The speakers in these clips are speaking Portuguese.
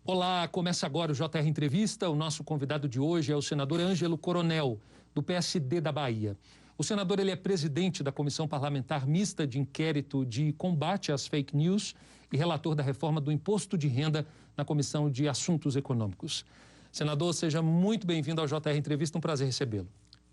Olá, começa agora o JR Entrevista. O nosso convidado de hoje é o senador Ângelo Coronel, do PSD da Bahia. O senador ele é presidente da Comissão Parlamentar Mista de Inquérito de Combate às Fake News e relator da reforma do Imposto de Renda na Comissão de Assuntos Econômicos. Senador, seja muito bem-vindo ao JR Entrevista, um prazer recebê-lo.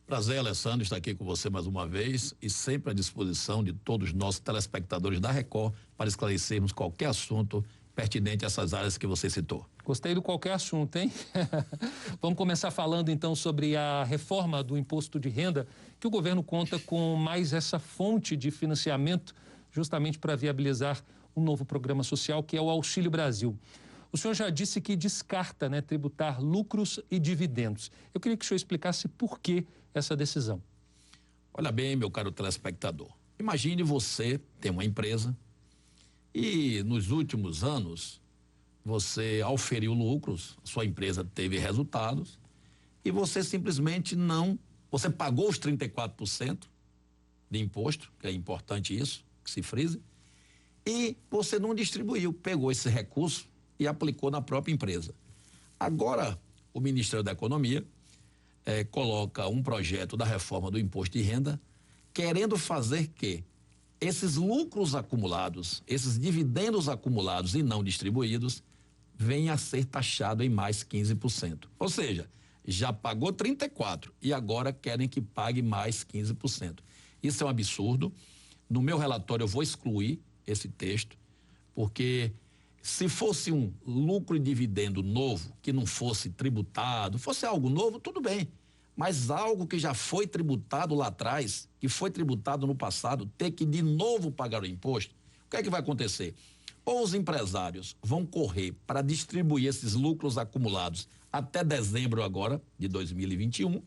Prazer, Alessandro, estar aqui com você mais uma vez e sempre à disposição de todos os nossos telespectadores da Record para esclarecermos qualquer assunto pertinente a essas áreas que você citou. Gostei do qualquer assunto, hein? Vamos começar falando então sobre a reforma do imposto de renda, que o governo conta com mais essa fonte de financiamento justamente para viabilizar um novo programa social que é o Auxílio Brasil. O senhor já disse que descarta, tributar lucros e dividendos. Eu queria que o senhor explicasse por que essa decisão. Olha bem, meu caro telespectador, imagine você ter uma empresa e nos últimos anos você auferiu lucros, sua empresa teve resultados e você simplesmente você pagou os 34% de imposto, que é importante isso, que se frise, e você não distribuiu, pegou esse recurso e aplicou na própria empresa. Agora, o Ministério da Economia coloca um projeto da reforma do imposto de renda, querendo fazer que esses lucros acumulados, esses dividendos acumulados e não distribuídos, venham a ser taxado em mais 15%. Ou seja, já pagou 34% e agora querem que pague mais 15%. Isso é um absurdo. No meu relatório eu vou excluir esse texto, porque se fosse um lucro e dividendo novo, que não fosse tributado, fosse algo novo, tudo bem. Mas algo que já foi tributado lá atrás, que foi tributado no passado, ter que de novo pagar o imposto, o que é que vai acontecer? Ou os empresários vão correr para distribuir esses lucros acumulados até dezembro agora, de 2021,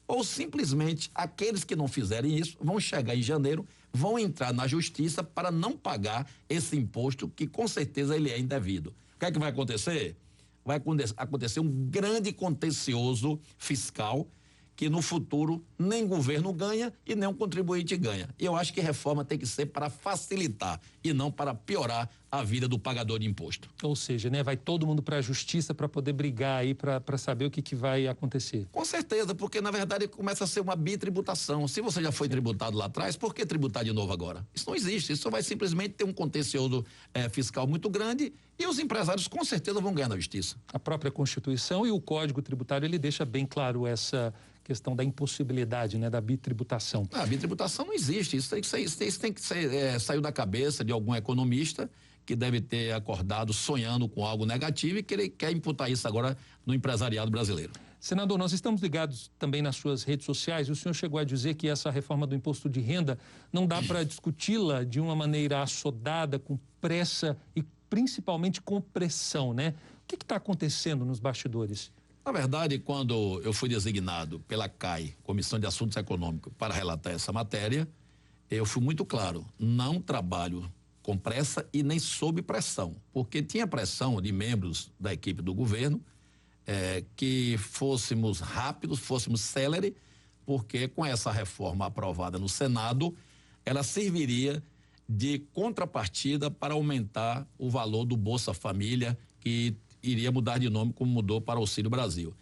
ou simplesmente aqueles que não fizerem isso vão chegar em janeiro, vão entrar na justiça para não pagar esse imposto que com certeza ele é indevido. O que é que vai acontecer? Vai acontecer um grande contencioso fiscal que no futuro nem governo ganha e nem um contribuinte ganha. E eu acho que reforma tem que ser para facilitar e não para piorar a vida do pagador de imposto. Ou seja, vai todo mundo para a justiça para poder brigar aí para saber o que vai acontecer. Com certeza, porque na verdade começa a ser uma bitributação. Se você já foi tributado lá atrás, por que tributar de novo agora? Isso não existe, isso vai simplesmente ter um contencioso fiscal muito grande e os empresários com certeza vão ganhar na justiça. A própria Constituição e o Código Tributário, ele deixa bem claro essa questão da impossibilidade, da bitributação. A bitributação não existe, isso tem que saiu da cabeça de algum economista que deve ter acordado sonhando com algo negativo e que ele quer imputar isso agora no empresariado brasileiro. Senador, nós estamos ligados também nas suas redes sociais. O senhor chegou a dizer que essa reforma do imposto de renda não dá para discuti-la de uma maneira assodada, com pressa e principalmente com pressão, O que está acontecendo nos bastidores? Na verdade, quando eu fui designado pela CAI, Comissão de Assuntos Econômicos, para relatar essa matéria, eu fui muito claro, não trabalho com pressa e nem sob pressão, porque tinha pressão de membros da equipe do governo que fôssemos rápidos, fôssemos célere, porque com essa reforma aprovada no Senado, ela serviria de contrapartida para aumentar o valor do Bolsa Família, que iria mudar de nome como mudou para Auxílio Brasil.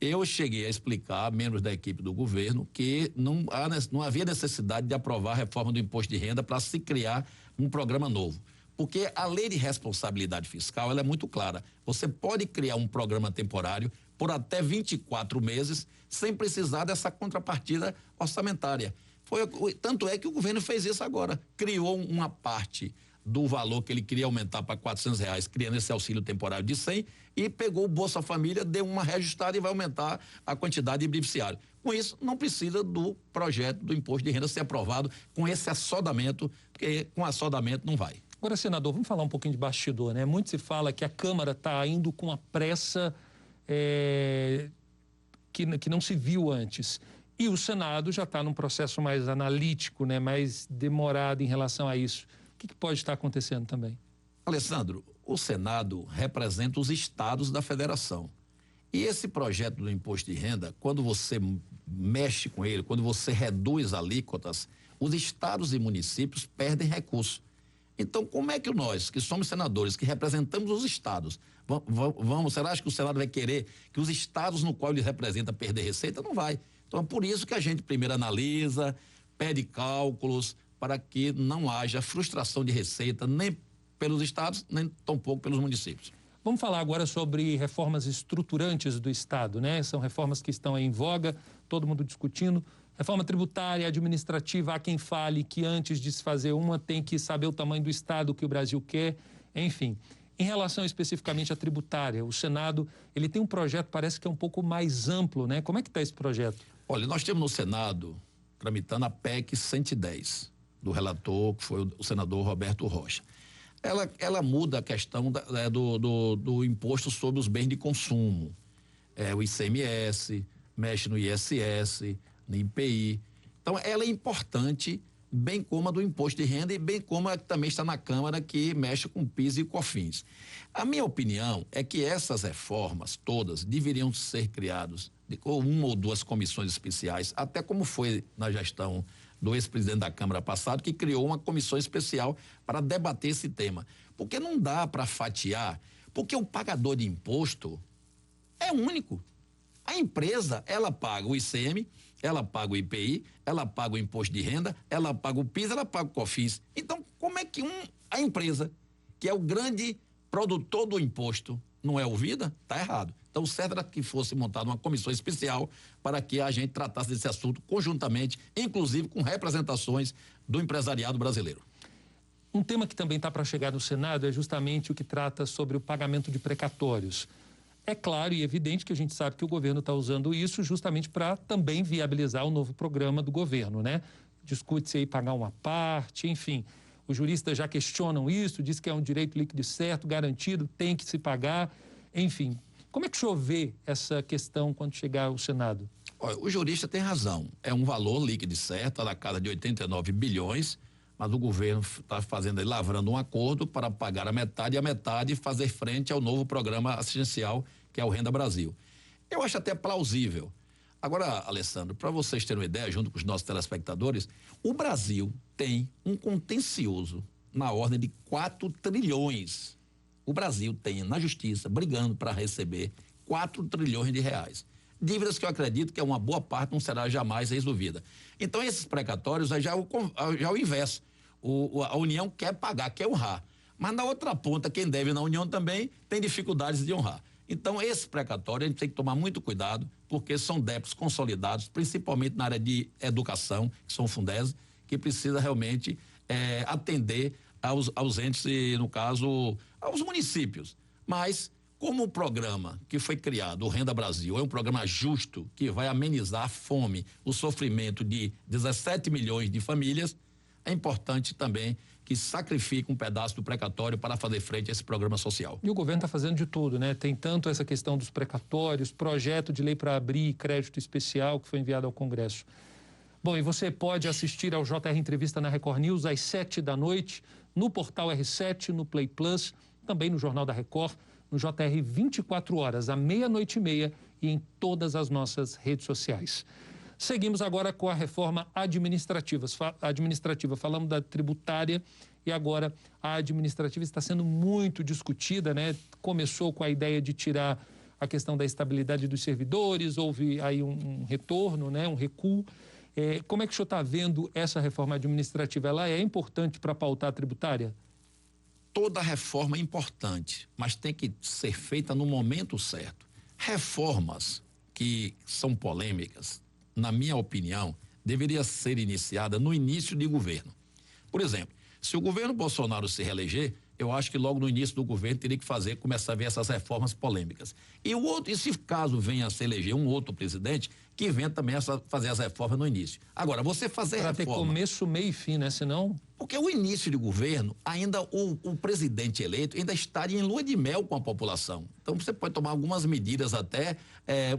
Eu cheguei a explicar a membros da equipe do governo que não havia necessidade de aprovar a reforma do imposto de renda para se criar um programa novo. Porque a lei de responsabilidade fiscal, ela é muito clara. Você pode criar um programa temporário por até 24 meses sem precisar dessa contrapartida orçamentária. Tanto é que o governo fez isso agora. Criou uma parte do valor que ele queria aumentar para R$400, criando esse auxílio temporário de 100 e pegou o Bolsa Família, deu uma reajustada e vai aumentar a quantidade de beneficiários. Com isso, não precisa do projeto do imposto de renda ser aprovado com esse assodamento, porque com assodamento não vai. Agora, senador, vamos falar um pouquinho de bastidor, Muito se fala que a Câmara está indo com a pressa que não se viu antes. E o Senado já está num processo mais analítico, mais demorado em relação a isso. O que pode estar acontecendo também? Alessandro, o Senado representa os estados da federação. E esse projeto do imposto de renda, quando você mexe com ele, quando você reduz alíquotas, os estados e municípios perdem recursos. Então, como é que nós, que somos senadores, que representamos os estados, será que o Senado vai querer que os estados no qual ele representa perder receita? Não vai. Então, é por isso que a gente primeiro analisa, pede cálculos, para que não haja frustração de receita nem pelos estados, nem tampouco pelos municípios. Vamos falar agora sobre reformas estruturantes do Estado, né? São reformas que estão aí em voga, todo mundo discutindo. Reforma tributária, administrativa, há quem fale que antes de se fazer uma tem que saber o tamanho do Estado que o Brasil quer, enfim. Em relação especificamente à tributária, o Senado, ele tem um projeto, parece que é um pouco mais amplo, né? Como é que está esse projeto? Olha, nós temos no Senado tramitando a PEC 110, do relator, que foi o senador Roberto Rocha. Ela muda a questão do imposto sobre os bens de consumo, o ICMS, mexe no ISS, no IPI. Então, ela é importante, bem como a do imposto de renda e bem como a que também está na Câmara, que mexe com PIS e COFINS. A minha opinião é que essas reformas todas deveriam ser criadas com uma ou duas comissões especiais, até como foi na gestão do ex-presidente da Câmara passado, que criou uma comissão especial para debater esse tema. Porque não dá para fatiar, porque o pagador de imposto é único. A empresa, ela paga o ICM, ela paga o IPI, ela paga o imposto de renda, ela paga o PIS, ela paga o COFINS. Então, como é que a empresa, que é o grande produtor do imposto, não é ouvida? Está errado. Então, o certo era que fosse montada uma comissão especial para que a gente tratasse desse assunto conjuntamente, inclusive com representações do empresariado brasileiro. Um tema que também está para chegar no Senado é justamente o que trata sobre o pagamento de precatórios. É claro e evidente que a gente sabe que o governo está usando isso justamente para também viabilizar o novo programa do governo, né? Discute-se aí pagar uma parte, enfim. Os juristas já questionam isso, diz que é um direito líquido certo, garantido, tem que se pagar, enfim. Como é que o senhor vê essa questão quando chegar ao Senado? Olha, o jurista tem razão. É um valor líquido certo, na casa de 89 bilhões, mas o governo está fazendo aí, lavrando um acordo para pagar a metade e a metade fazer frente ao novo programa assistencial, que é o Renda Brasil. Eu acho até plausível. Agora, Alessandro, para vocês terem uma ideia, junto com os nossos telespectadores, o Brasil tem um contencioso na ordem de 4 trilhões. O Brasil tem na justiça, brigando para receber 4 trilhões de reais. Dívidas que eu acredito que uma boa parte não será jamais resolvida. Então, esses precatórios já é o inverso. A União quer pagar, quer honrar. Mas na outra ponta, quem deve na União também tem dificuldades de honrar. Então, esse precatório, a gente tem que tomar muito cuidado, porque são débitos consolidados, principalmente na área de educação, que são Fundese, que precisa realmente atender aos entes, no caso, aos municípios. Mas, como o programa que foi criado, o Renda Brasil, é um programa justo, que vai amenizar a fome, o sofrimento de 17 milhões de famílias, é importante também que sacrifique um pedaço do precatório para fazer frente a esse programa social. E o governo está fazendo de tudo, né? Tem tanto essa questão dos precatórios, projeto de lei para abrir crédito especial que foi enviado ao Congresso. Bom, e você pode assistir ao JR Entrevista na Record News às 7h, no portal R7, no Play Plus, também no Jornal da Record, no JR 24 horas, à 00:30 e em todas as nossas redes sociais. Seguimos agora com a reforma administrativa. Falamos da tributária e agora a administrativa está sendo muito discutida, né? Começou com a ideia de tirar a questão da estabilidade dos servidores, houve aí um retorno, né? Um recuo. Como é que o senhor está vendo essa reforma administrativa? Ela é importante para pautar a tributária? Toda reforma é importante, mas tem que ser feita no momento certo. Reformas que são polêmicas, na minha opinião, deveria ser iniciada no início de governo. Por exemplo, se o governo Bolsonaro se reeleger, eu acho que logo no início do governo teria que começar a ver essas reformas polêmicas. E se caso venha a se eleger um outro presidente, que venha também fazer as reformas no início. Agora, você fazer reforma... Para ter começo, meio e fim, né? Senão... Porque o início de governo, ainda o presidente eleito ainda estaria em lua de mel com a população. Então, você pode tomar algumas medidas até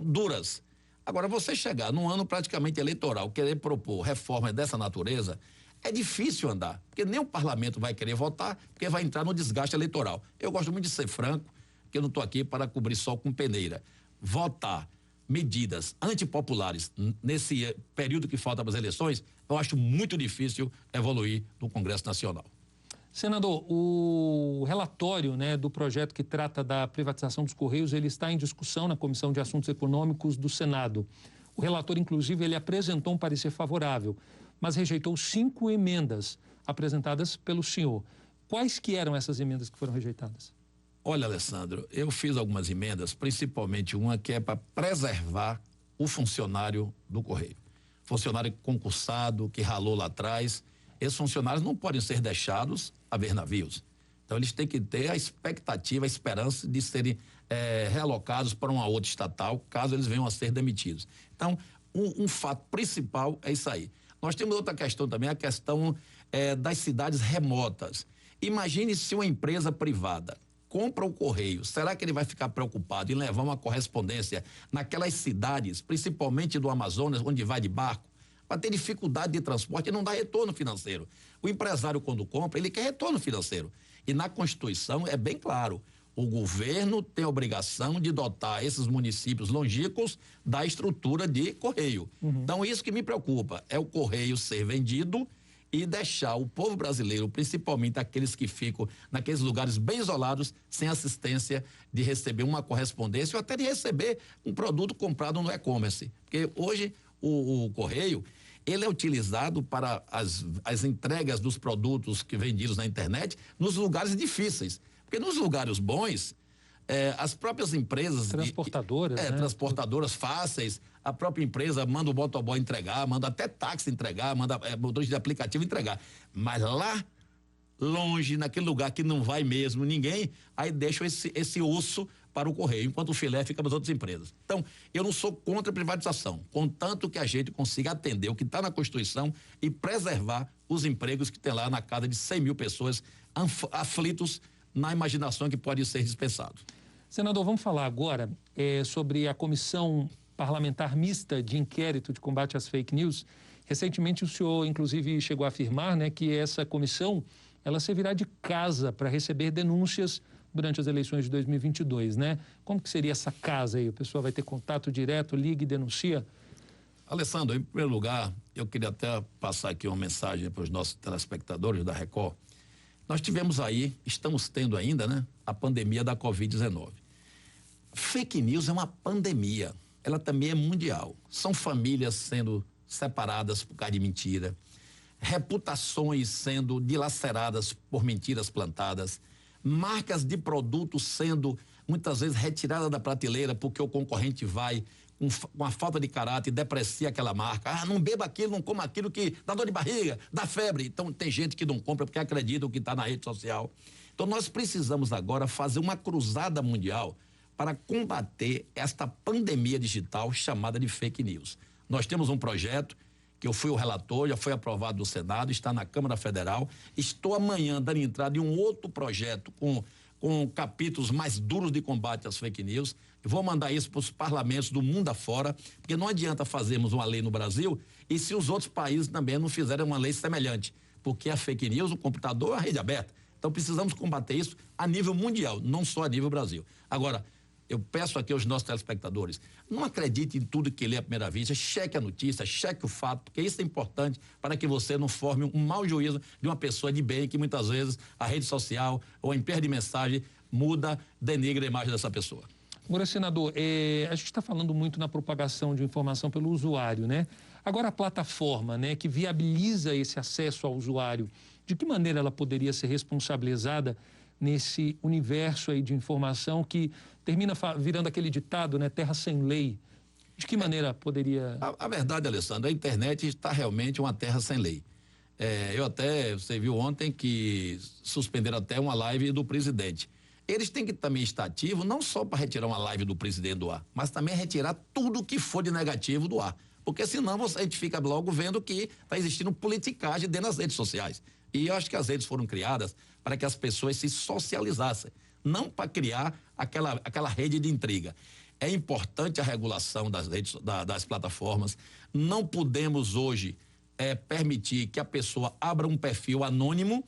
duras. Agora, você chegar num ano praticamente eleitoral, querer propor reformas dessa natureza, é difícil andar, porque nem o parlamento vai querer votar, porque vai entrar no desgaste eleitoral. Eu gosto muito de ser franco, que eu não estou aqui para cobrir só com peneira. Votar medidas antipopulares nesse período que falta para as eleições, eu acho muito difícil evoluir no Congresso Nacional. Senador, o relatório, né, do projeto que trata da privatização dos Correios, ele está em discussão na Comissão de Assuntos Econômicos do Senado. O relator, inclusive, ele apresentou um parecer favorável, mas rejeitou 5 emendas apresentadas pelo senhor. Quais que eram essas emendas que foram rejeitadas? Olha, Alessandro, eu fiz algumas emendas, principalmente uma que é para preservar o funcionário do Correio. Funcionário concursado, que ralou lá atrás. Esses funcionários não podem ser deixados a ver navios. Então, eles têm que ter a expectativa, a esperança de serem realocados para uma outra estatal, caso eles venham a ser demitidos. Então, um fato principal é isso aí. Nós temos outra questão também, a questão das cidades remotas. Imagine se uma empresa privada compra o Correio, será que ele vai ficar preocupado em levar uma correspondência naquelas cidades, principalmente do Amazonas, onde vai de barco? Vai ter dificuldade de transporte e não dá retorno financeiro. O empresário, quando compra, ele quer retorno financeiro. E na Constituição é bem claro, o governo tem a obrigação de dotar esses municípios longínquos da estrutura de Correio. Então, isso que me preocupa é o Correio ser vendido e deixar o povo brasileiro, principalmente aqueles que ficam naqueles lugares bem isolados, sem assistência de receber uma correspondência ou até de receber um produto comprado no e-commerce. Porque hoje o Correio, ele é utilizado para as entregas dos produtos que vendidos na internet nos lugares difíceis. Porque nos lugares bons, as próprias empresas transportadoras, né? Transportadoras fáceis, a própria empresa manda o motoboy entregar, manda até táxi entregar, manda motorista de aplicativo entregar. Mas lá longe, naquele lugar que não vai mesmo ninguém, aí deixam esse osso para o Correio, enquanto o filé fica nas outras empresas. Então, eu não sou contra a privatização, contanto que a gente consiga atender o que está na Constituição e preservar os empregos que tem lá na casa de 100 mil pessoas aflitos na imaginação que pode ser dispensado. Senador, vamos falar agora sobre a Comissão Parlamentar Mista de Inquérito de Combate às Fake News. Recentemente o senhor, inclusive, chegou a afirmar, né, que essa comissão, ela servirá de casa para receber denúncias durante as eleições de 2022, né? Como que seria essa casa aí? O pessoal vai ter contato direto, liga e denuncia? Alessandro, em primeiro lugar, eu queria até passar aqui uma mensagem para os nossos telespectadores da Record. Nós tivemos aí, estamos tendo ainda, né, a pandemia da Covid-19. Fake news é uma pandemia, ela também é mundial. São famílias sendo separadas por causa de mentira, reputações sendo dilaceradas por mentiras plantadas, marcas de produtos sendo muitas vezes retiradas da prateleira porque o concorrente vai com a falta de caráter e deprecia aquela marca. Ah, não beba aquilo, não coma aquilo que dá dor de barriga, dá febre. Então tem gente que não compra porque acredita o que está na rede social. Então nós precisamos agora fazer uma cruzada mundial para combater esta pandemia digital chamada de fake news. Nós temos um projeto que eu fui o relator, já foi aprovado no Senado, está na Câmara Federal. Estou amanhã dando entrada em um outro projeto com capítulos mais duros de combate às fake news. Eu vou mandar isso para os parlamentos do mundo afora, porque não adianta fazermos uma lei no Brasil e se os outros países também não fizerem uma lei semelhante, porque a fake news, o computador, a rede aberta. Então precisamos combater isso a nível mundial, não só a nível Brasil. Agora, eu peço aqui aos nossos telespectadores, não acredite em tudo que lê à primeira vista, cheque a notícia, cheque o fato, porque isso é importante para que você não forme um mau juízo de uma pessoa de bem que muitas vezes a rede social ou a empresa de mensagem muda, denigra a imagem dessa pessoa. Agora, senador, a gente está falando muito na propagação de informação pelo usuário, né? Agora, a plataforma, né, que viabiliza esse acesso ao usuário, de que maneira ela poderia ser responsabilizada nesse universo aí de informação que termina virando aquele ditado, né? Terra sem lei. De que maneira poderia... A verdade, Alessandro, a internet está realmente uma terra sem lei. Você viu ontem que suspenderam até uma live do presidente. Eles têm que também estar ativos, não só para retirar uma live do presidente do ar, mas também retirar tudo que for de negativo do ar. Porque senão a gente fica logo vendo que está existindo politicagem dentro das redes sociais. E eu acho que as redes foram criadas para que as pessoas se socializassem, não para criar aquela rede de intriga. É importante a regulação das redes, das plataformas. Não podemos hoje permitir que a pessoa abra um perfil anônimo,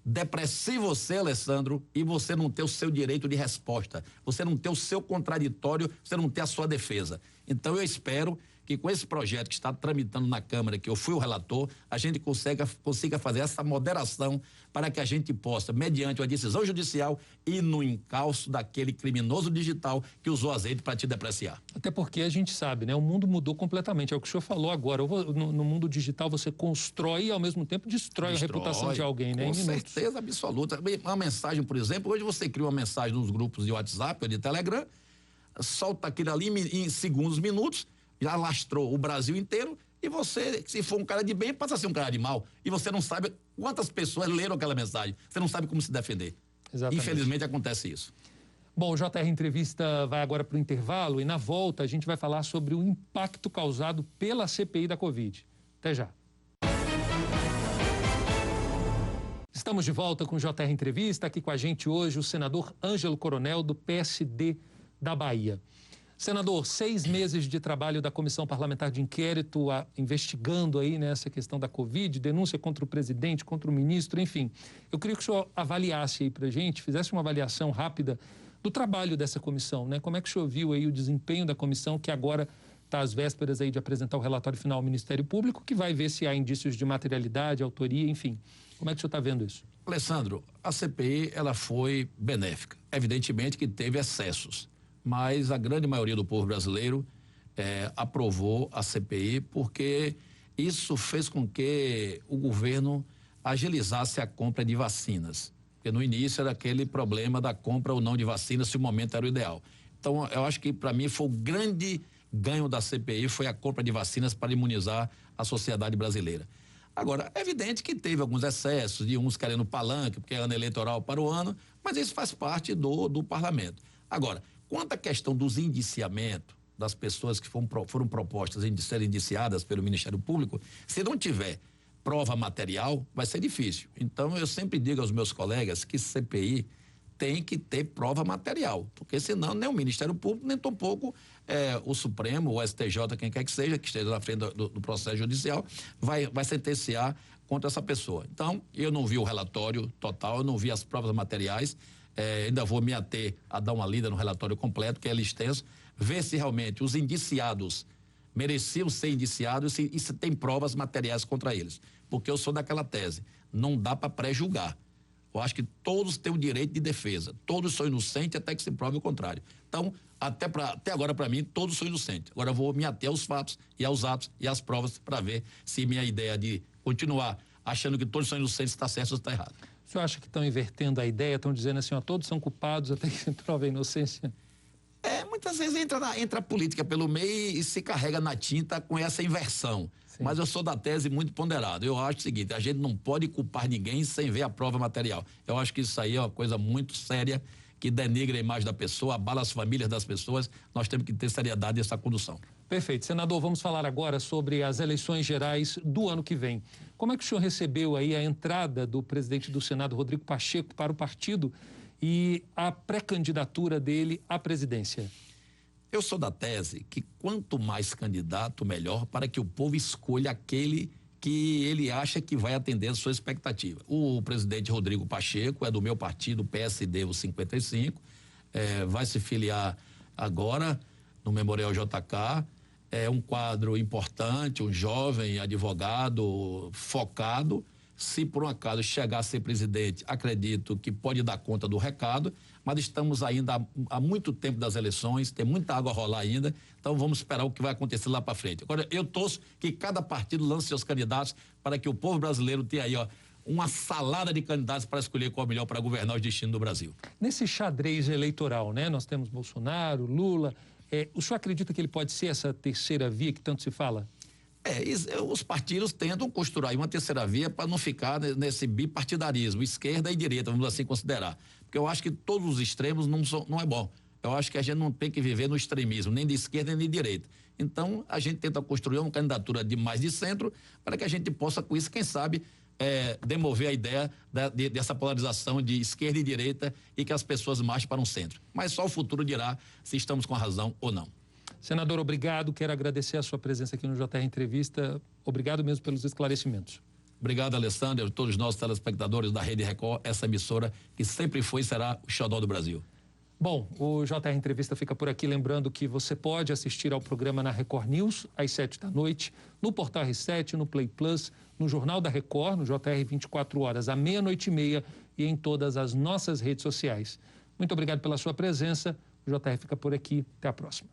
deprecie você, Alessandro, e você não ter o seu direito de resposta, você não ter o seu contraditório, você não ter a sua defesa. Então eu espero que com esse projeto que está tramitando na Câmara, que eu fui o relator, a gente consiga fazer essa moderação para que a gente possa, mediante uma decisão judicial, ir no encalço daquele criminoso digital que usou azeite para te depreciar. Até porque a gente sabe, né? O mundo mudou completamente. É o que o senhor falou agora. No mundo digital você constrói e ao mesmo tempo destrói a reputação de alguém, né? Com certeza absoluta. Uma mensagem, por exemplo, hoje você cria uma mensagem nos grupos de WhatsApp ou de Telegram, solta aquilo ali em segundos, minutos, já alastrou o Brasil inteiro e você, se for um cara de bem, passa a ser um cara de mal. E você não sabe quantas pessoas leram aquela mensagem. Você não sabe como se defender. Exatamente. Infelizmente acontece isso. Bom, o JR Entrevista vai agora para o intervalo e na volta a gente vai falar sobre o impacto causado pela CPI da Covid. Até já. Estamos de volta com o JR Entrevista. Aqui com a gente hoje o senador Ângelo Coronel, do PSD da Bahia. Senador, 6 meses de trabalho da Comissão Parlamentar de Inquérito investigando aí nessa questão da Covid, denúncia contra o presidente, contra o ministro, enfim. Eu queria que o senhor avaliasse aí pra gente, fizesse uma avaliação rápida do trabalho dessa comissão, né? Como é que o senhor viu aí o desempenho da comissão, que agora está às vésperas aí de apresentar o relatório final ao Ministério Público, que vai ver se há indícios de materialidade, autoria, enfim. Como é que o senhor está vendo isso? Alessandro, a CPI, ela foi benéfica. Evidentemente que teve excessos, mas a grande maioria do povo brasileiro aprovou a CPI porque isso fez com que o governo agilizasse a compra de vacinas. Porque no início era aquele problema da compra ou não de vacinas, se o momento era o ideal. Então, eu acho que para mim foi o grande ganho da CPI, foi a compra de vacinas para imunizar a sociedade brasileira. Agora, é evidente que teve alguns excessos, de uns querendo palanque, porque é ano eleitoral para o ano, mas isso faz parte do parlamento. Agora, quanto à questão dos indiciamentos, das pessoas que foram propostas de serem indiciadas pelo Ministério Público, se não tiver prova material, vai ser difícil. Então, eu sempre digo aos meus colegas que CPI tem que ter prova material, porque senão nem o Ministério Público, nem tampouco o Supremo, o STJ, quem quer que seja, que esteja na frente do processo judicial, vai sentenciar contra essa pessoa. Então, eu não vi o relatório total, eu não vi as provas materiais, ainda vou me ater a dar uma lida no relatório completo, que é extenso, ver se realmente os indiciados mereciam ser indiciados e se tem provas materiais contra eles. Porque eu sou daquela tese, não dá para pré-julgar. Eu acho que todos têm o direito de defesa, todos são inocentes até que se prove o contrário. Então, até agora, para mim, todos são inocentes. Agora eu vou me ater aos fatos e aos atos e às provas para ver se minha ideia de continuar achando que todos são inocentes está certo ou está errado. O senhor acha que estão invertendo a ideia, estão dizendo assim, ó, todos são culpados até que se prove a inocência? Muitas vezes entra a política pelo meio e se carrega na tinta com essa inversão. Sim. Mas eu sou da tese muito ponderada. Eu acho o seguinte, a gente não pode culpar ninguém sem ver a prova material. Eu acho que isso aí é uma coisa muito séria, que denigra a imagem da pessoa, abala as famílias das pessoas. Nós temos que ter seriedade nessa condução. Perfeito. Senador, vamos falar agora sobre as eleições gerais do ano que vem. Como é que o senhor recebeu aí a entrada do presidente do Senado, Rodrigo Pacheco, para o partido e a pré-candidatura dele à presidência? Eu sou da tese que quanto mais candidato, melhor, para que o povo escolha aquele que ele acha que vai atender a sua expectativa. O presidente Rodrigo Pacheco é do meu partido, PSD, o 55, vai se filiar agora no Memorial JK, é um quadro importante, um jovem advogado focado. Se por um acaso chegar a ser presidente, acredito que pode dar conta do recado, mas estamos ainda há muito tempo das eleições, tem muita água a rolar ainda, então vamos esperar o que vai acontecer lá para frente. Agora, eu torço que cada partido lance seus candidatos para que o povo brasileiro tenha aí, uma salada de candidatos para escolher qual é o melhor para governar o destino do Brasil. Nesse xadrez eleitoral, né? Nós temos Bolsonaro, Lula, o senhor acredita que ele pode ser essa terceira via que tanto se fala? Os partidos tentam costurar aí uma terceira via para não ficar nesse bipartidarismo, esquerda e direita, vamos assim considerar. Porque eu acho que todos os extremos não é bom. Eu acho que a gente não tem que viver no extremismo, nem de esquerda nem de direita. Então, a gente tenta construir uma candidatura de mais de centro para que a gente possa, com isso, quem sabe, demover a ideia dessa polarização de esquerda e direita e que as pessoas marchem para um centro. Mas só o futuro dirá se estamos com a razão ou não. Senador, obrigado. Quero agradecer a sua presença aqui no JR Entrevista. Obrigado mesmo pelos esclarecimentos. Obrigado, Alessandro, a todos os nossos telespectadores da Rede Record, essa emissora que sempre foi e será o xodó do Brasil. Bom, o JR Entrevista fica por aqui, lembrando que você pode assistir ao programa na Record News às 7h, no Portal R7, no Play Plus, no Jornal da Record, no JR 24 horas, à 00:30 e em todas as nossas redes sociais. Muito obrigado pela sua presença. O JR fica por aqui. Até a próxima.